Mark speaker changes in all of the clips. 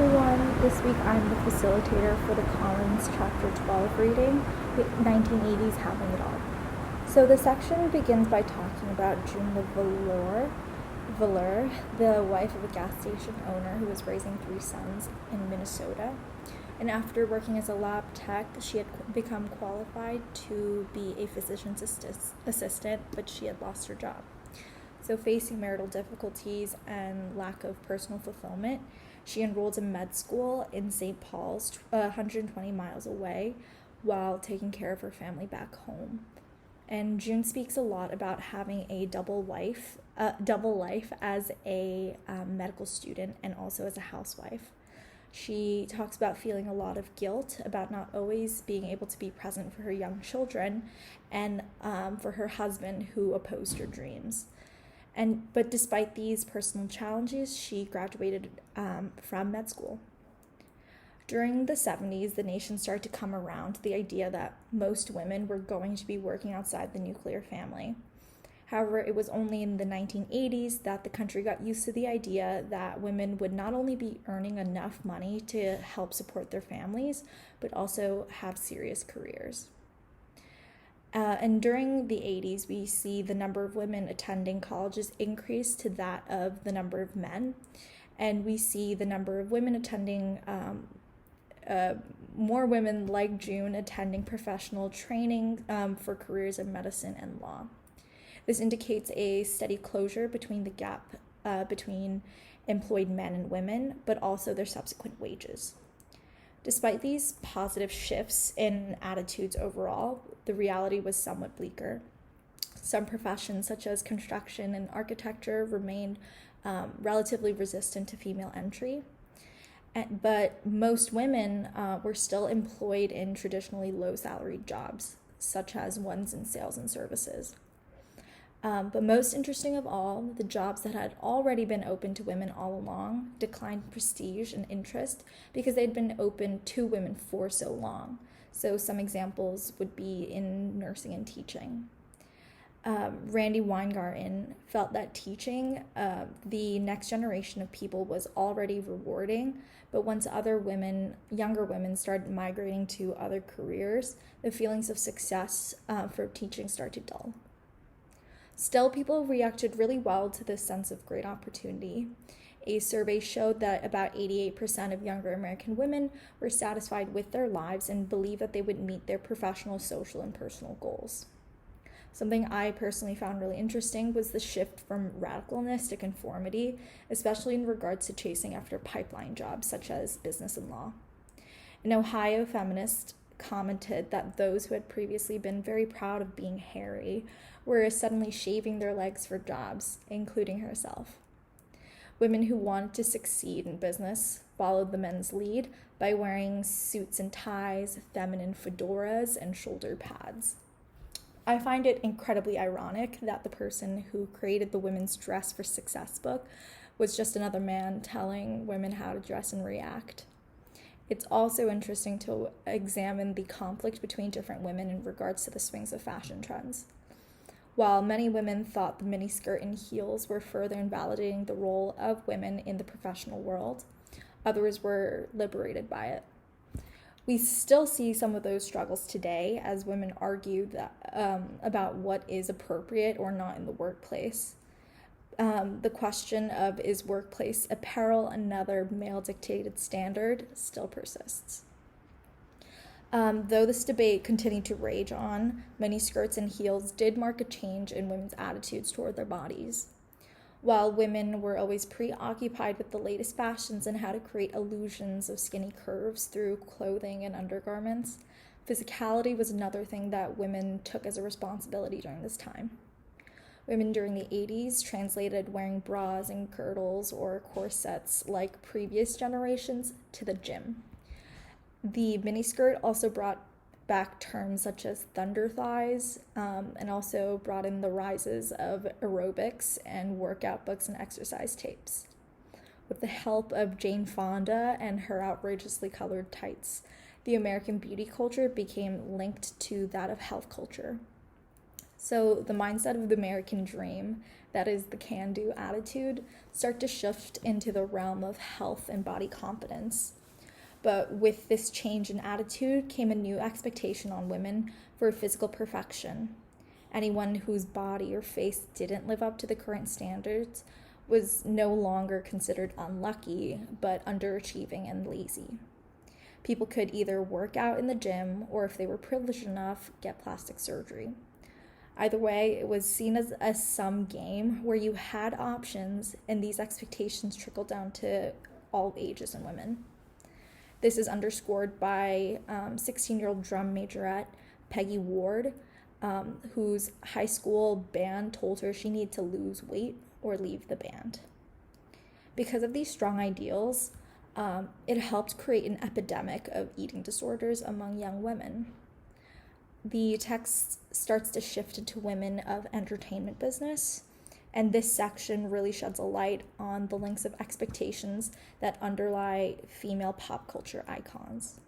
Speaker 1: everyone. This week I'm the facilitator for the Collins Chapter 12 reading, the 1980s Having It All. So the section begins by talking about June Valeur, the wife of a gas station owner who was raising 3 sons in Minnesota. And after working as a lab tech, she had become qualified to be a physician's assistant, but she had lost her job. So facing marital difficulties and lack of personal fulfillment, she enrolled in med school in St. Paul's, 120 miles away, while taking care of her family back home. And June speaks a lot about having a double life as a medical student and also as a housewife. She talks about feeling a lot of guilt about not always being able to be present for her young children and for her husband who opposed her dreams. But despite these personal challenges, she graduated from med school. During the 70s, the nation started to come around to the idea that most women were going to be working outside the nuclear family. However, it was only in the 1980s that the country got used to the idea that women would not only be earning enough money to help support their families, but also have serious careers. And during the 80s, we see the number of women attending colleges increase to that of the number of men. And we see the number of women attending, more women like June attending professional training for careers in medicine and law. This indicates a steady closure between the gap between employed men and women, but also their subsequent wages. Despite these positive shifts in attitudes overall, the reality was somewhat bleaker. Some professions, such as construction and architecture, remained relatively resistant to female entry. But most women were still employed in traditionally low-salaried jobs, such as ones in sales and services. But most interesting of all, the jobs that had already been open to women all along declined prestige and interest because they'd been open to women for so long. So some examples would be in nursing and teaching. Randi Weingarten felt that teaching the next generation of people was already rewarding, but once younger women started migrating to other careers, the feelings of success for teaching started to dull. Still, people reacted really well to this sense of great opportunity. A survey showed that about 88% of younger American women were satisfied with their lives and believed that they would meet their professional, social, and personal goals. Something I personally found really interesting was the shift from radicalness to conformity, especially in regards to chasing after pipeline jobs such as business and law. An Ohio feminist commented that those who had previously been very proud of being hairy were suddenly shaving their legs for jobs, including herself. Women who wanted to succeed in business followed the men's lead by wearing suits and ties, feminine fedoras, and shoulder pads. I find it incredibly ironic that the person who created the Women's Dress for Success book was just another man telling women how to dress and react. It's also interesting to examine the conflict between different women in regards to the swings of fashion trends. While many women thought the miniskirt and heels were further invalidating the role of women in the professional world, others were liberated by it. We still see some of those struggles today as women argue about what is appropriate or not in the workplace. The question of is workplace apparel another male-dictated standard still persists. Though this debate continued to rage on, many skirts and heels did mark a change in women's attitudes toward their bodies. While women were always preoccupied with the latest fashions and how to create illusions of skinny curves through clothing and undergarments, physicality was another thing that women took as a responsibility during this time. Women during the 80s translated wearing bras and girdles or corsets like previous generations to the gym. The miniskirt also brought back terms such as thunder thighs and also brought in the rises of aerobics and workout books and exercise tapes. With the help of Jane Fonda and her outrageously colored tights, the American beauty culture became linked to that of health culture. So the mindset of the American dream that is the can-do attitude, start to shift into the realm of health and body confidence. But with this change in attitude came a new expectation on women for physical perfection. Anyone whose body or face didn't live up to the current standards was no longer considered unlucky, but underachieving and lazy. People could either work out in the gym or, if they were privileged enough, get plastic surgery. Either way, it was seen as a sum game where you had options, and these expectations trickled down to all ages and women. This is underscored by 16-year-old drum majorette Peggy Ward, whose high school band told her she needed to lose weight or leave the band. Because of these strong ideals, it helped create an epidemic of eating disorders among young women. The text starts to shift into women of entertainment business, and this section really sheds a light on the links of expectations that underlie female pop culture icons.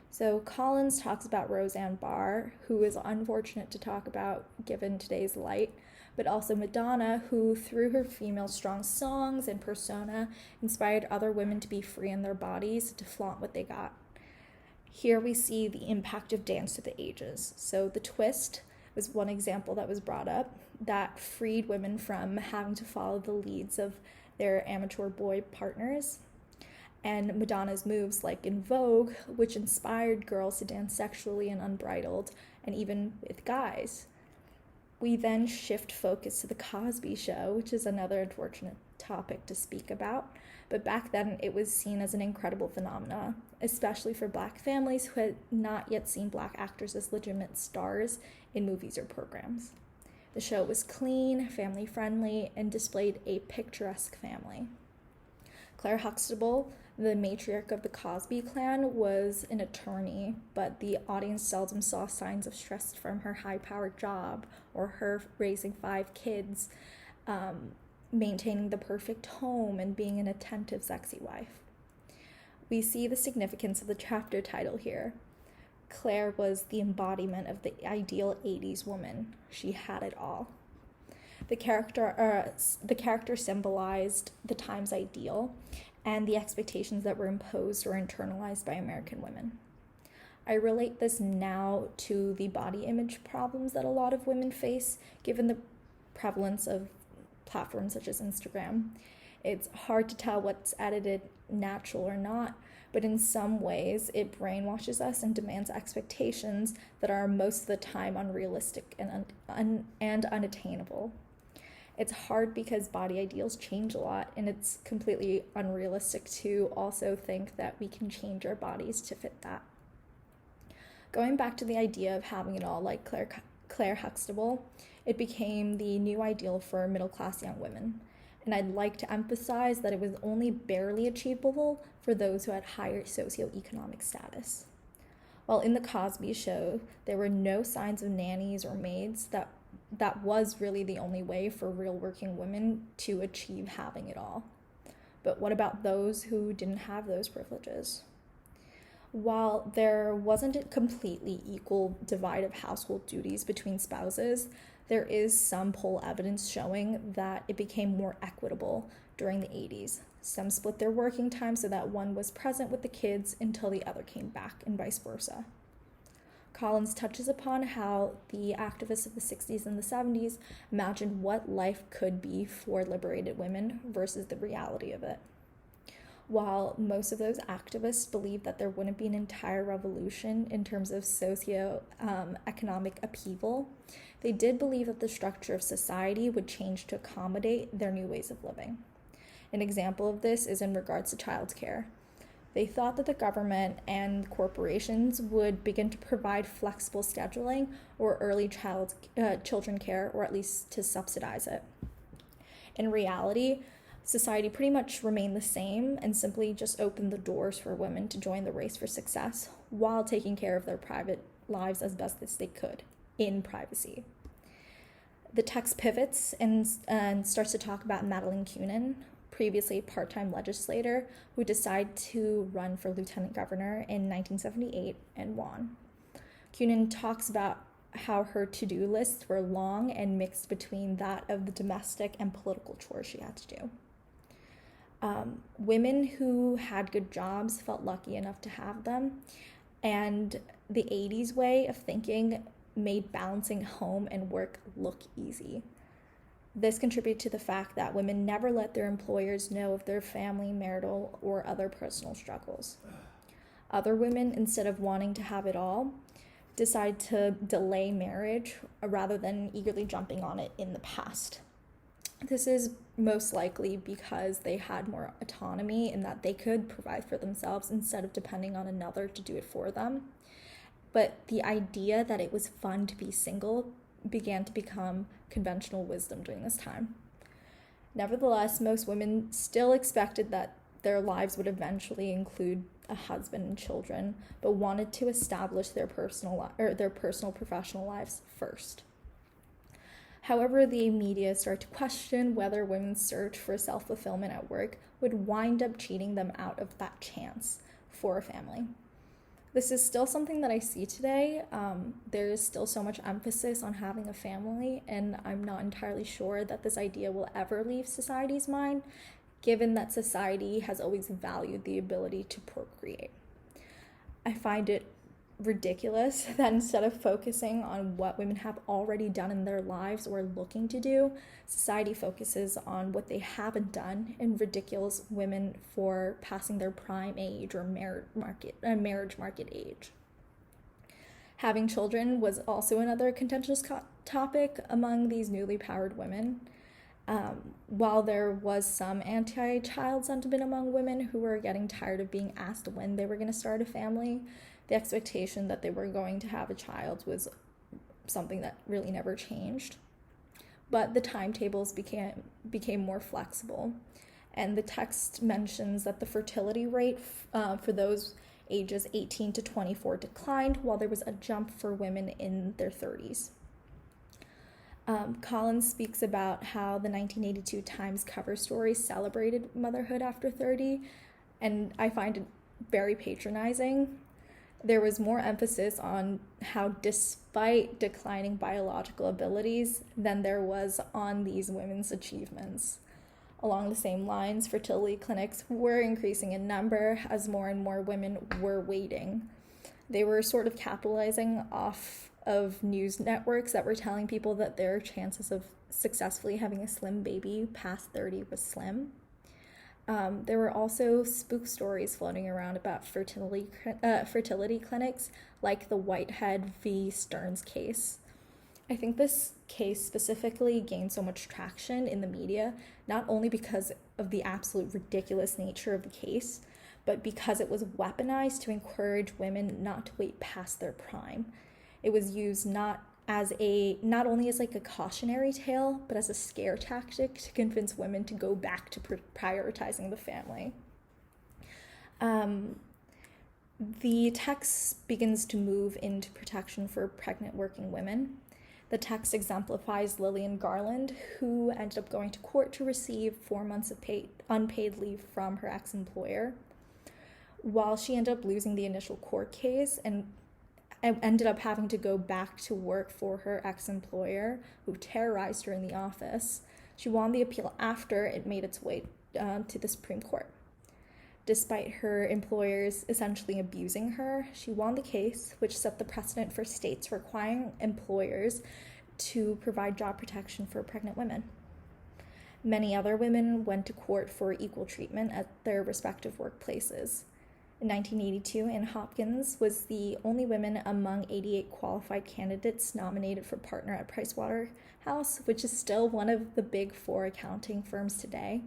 Speaker 1: So Collins talks about Roseanne Barr, who is unfortunate to talk about given today's light, but also Madonna, who through her female strong songs and persona inspired other women to be free in their bodies, to flaunt what they got. Here we see the impact of Dance Through the Ages. So The Twist was one example that was brought up that freed women from having to follow the leads of their amateur boy partners. And Madonna's moves like In Vogue, which inspired girls to dance sexually and unbridled, and even with guys. We then shift focus to The Cosby Show, which is another unfortunate topic to speak about. But back then, it was seen as an incredible phenomenon, especially for Black families who had not yet seen Black actors as legitimate stars in movies or programs. The show was clean, family-friendly, and displayed a picturesque family. Claire Huxtable, the matriarch of the Cosby clan, was an attorney, but the audience seldom saw signs of stress from her high-powered job or her raising 5 kids, maintaining the perfect home, and being an attentive, sexy wife. We see the significance of the chapter title here. Claire was the embodiment of the ideal 80s woman. She had it all. The character symbolized the time's ideal and the expectations that were imposed or internalized by American women. I relate this now to the body image problems that a lot of women face, given the prevalence of platforms such as Instagram. It's hard to tell what's edited natural or not, but in some ways it brainwashes us and demands expectations that are most of the time unrealistic and unattainable. It's hard because body ideals change a lot, and it's completely unrealistic to also think that we can change our bodies to fit that. Going back to the idea of having it all like Claire Huxtable, it became the new ideal for middle-class young women. And I'd like to emphasize that it was only barely achievable for those who had higher socioeconomic status. While in The Cosby Show, there were no signs of nannies or maids, that was really the only way for real working women to achieve having it all. But what about those who didn't have those privileges? While there wasn't a completely equal divide of household duties between spouses, there is some poll evidence showing that it became more equitable during the 80s. Some split their working time so that one was present with the kids until the other came back, and vice versa. Collins touches upon how the activists of the 60s and the 70s imagined what life could be for liberated women versus the reality of it. While most of those activists believed that there wouldn't be an entire revolution in terms of socio-economic upheaval, they did believe that the structure of society would change to accommodate their new ways of living. An example of this is in regards to childcare. They thought that the government and corporations would begin to provide flexible scheduling or early children care, or at least to subsidize it. In reality, society pretty much remained the same and simply just opened the doors for women to join the race for success while taking care of their private lives as best as they could in privacy. The text pivots and starts to talk about Madeleine Kunin, previously a part-time legislator who decided to run for lieutenant governor in 1978 and won. Kunin talks about how her to-do lists were long and mixed between that of the domestic and political chores she had to do. Women who had good jobs felt lucky enough to have them, and the 80s way of thinking made balancing home and work look easy. This contributed to the fact that women never let their employers know of their family, marital, or other personal struggles. Other women, instead of wanting to have it all, decide to delay marriage rather than eagerly jumping on it in the past. This is most likely because they had more autonomy and that they could provide for themselves instead of depending on another to do it for them. But the idea that it was fun to be single began to become conventional wisdom during this time. Nevertheless, most women still expected that their lives would eventually include a husband and children, but wanted to establish their personal professional lives first. However, the media started to question whether women's search for self-fulfillment at work would wind up cheating them out of that chance for a family. This is still something that I see today. There is still so much emphasis on having a family, and I'm not entirely sure that this idea will ever leave society's mind, given that society has always valued the ability to procreate. I find it ridiculous that instead of focusing on what women have already done in their lives or looking to do, society focuses on what they haven't done and ridicules women for passing their prime age or marriage market age. Having children was also another contentious topic among these newly powered women. While there was some anti-child sentiment among women who were getting tired of being asked when they were going to start a family, the expectation that they were going to have a child was something that really never changed. But the timetables became more flexible, and the text mentions that the fertility rate for those ages 18 to 24 declined, while there was a jump for women in their 30s. Collins speaks about how the 1982 Times cover story celebrated motherhood after 30, and I find it very patronizing. There was more emphasis on how, despite declining biological abilities, than there was on these women's achievements. Along the same lines, fertility clinics were increasing in number as more and more women were waiting. They were sort of capitalizing off of news networks that were telling people that their chances of successfully having a slim baby past 30 was slim. There were also spook stories floating around about fertility clinics, like the Whitehead v. Stearns case. I think this case specifically gained so much traction in the media, not only because of the absolute ridiculous nature of the case, but because it was weaponized to encourage women not to wait past their prime. It was used not only as like a cautionary tale, but as a scare tactic to convince women to go back to prioritizing the family. The text begins to move into protection for pregnant working women. The text exemplifies Lillian Garland, who ended up going to court to receive 4 months of unpaid leave from her ex-employer. While she ended up losing the initial court case and ended up having to go back to work for her ex-employer, who terrorized her in the office, she won the appeal after it made its way to the Supreme Court. Despite her employers essentially abusing her, she won the case, which set the precedent for states requiring employers to provide job protection for pregnant women. Many other women went to court for equal treatment at their respective workplaces. In 1982, Ann Hopkins was the only woman among 88 qualified candidates nominated for partner at Pricewaterhouse, which is still one of the big four accounting firms today.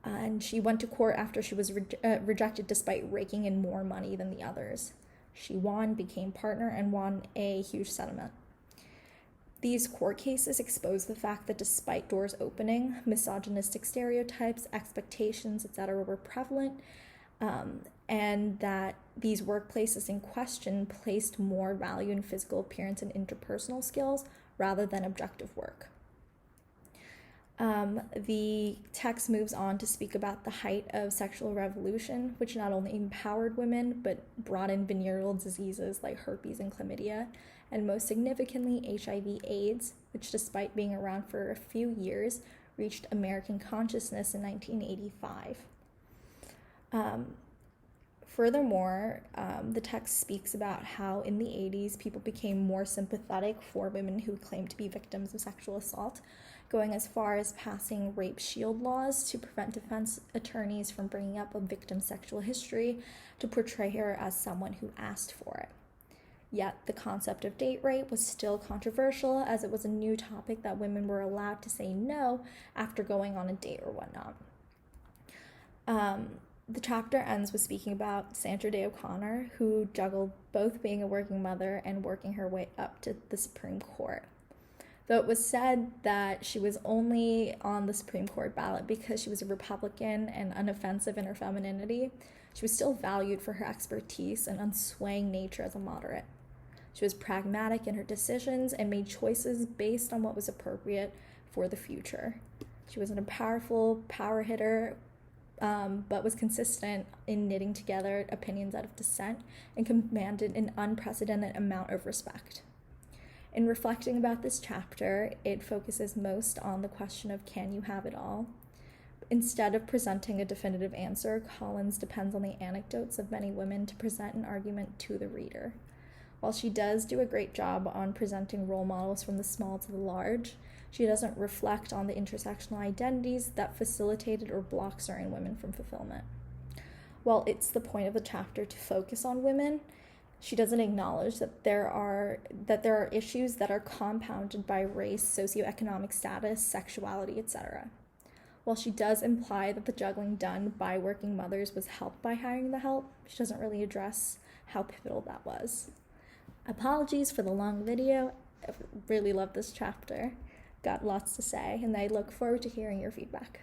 Speaker 1: And she went to court after she was rejected despite raking in more money than the others. She won, became partner, and won a huge settlement. These court cases expose the fact that despite doors opening, misogynistic stereotypes, expectations, etc. were prevalent, and that these workplaces in question placed more value in physical appearance and interpersonal skills rather than objective work. The text moves on to speak about the height of sexual revolution, which not only empowered women, but brought in venereal diseases like herpes and chlamydia, and most significantly HIV/AIDS, which despite being around for a few years, reached American consciousness in 1985. Furthermore, the text speaks about how in the 80s people became more sympathetic for women who claimed to be victims of sexual assault, going as far as passing rape shield laws to prevent defense attorneys from bringing up a victim's sexual history to portray her as someone who asked for it. Yet the concept of date rape was still controversial, as it was a new topic that women were allowed to say no after going on a date or whatnot. The chapter ends with speaking about Sandra Day O'Connor, who juggled both being a working mother and working her way up to the Supreme Court. Though it was said that she was only on the Supreme Court ballot because she was a Republican and unoffensive in her femininity, she was still valued for her expertise and unswaying nature as a moderate. She was pragmatic in her decisions and made choices based on what was appropriate for the future. She wasn't a powerful power hitter, but was consistent in knitting together opinions out of dissent and commanded an unprecedented amount of respect. In reflecting about this chapter, it focuses most on the question of can you have it all? Instead of presenting a definitive answer, Collins depends on the anecdotes of many women to present an argument to the reader. While she does do a great job on presenting role models from the small to the large, she doesn't reflect on the intersectional identities that facilitated or blocked certain women from fulfillment. While it's the point of the chapter to focus on women, she doesn't acknowledge that there are issues that are compounded by race, socioeconomic status, sexuality, etc. While she does imply that the juggling done by working mothers was helped by hiring the help, she doesn't really address how pivotal that was. Apologies for the long video. I really love this chapter. Got lots to say, and I look forward to hearing your feedback.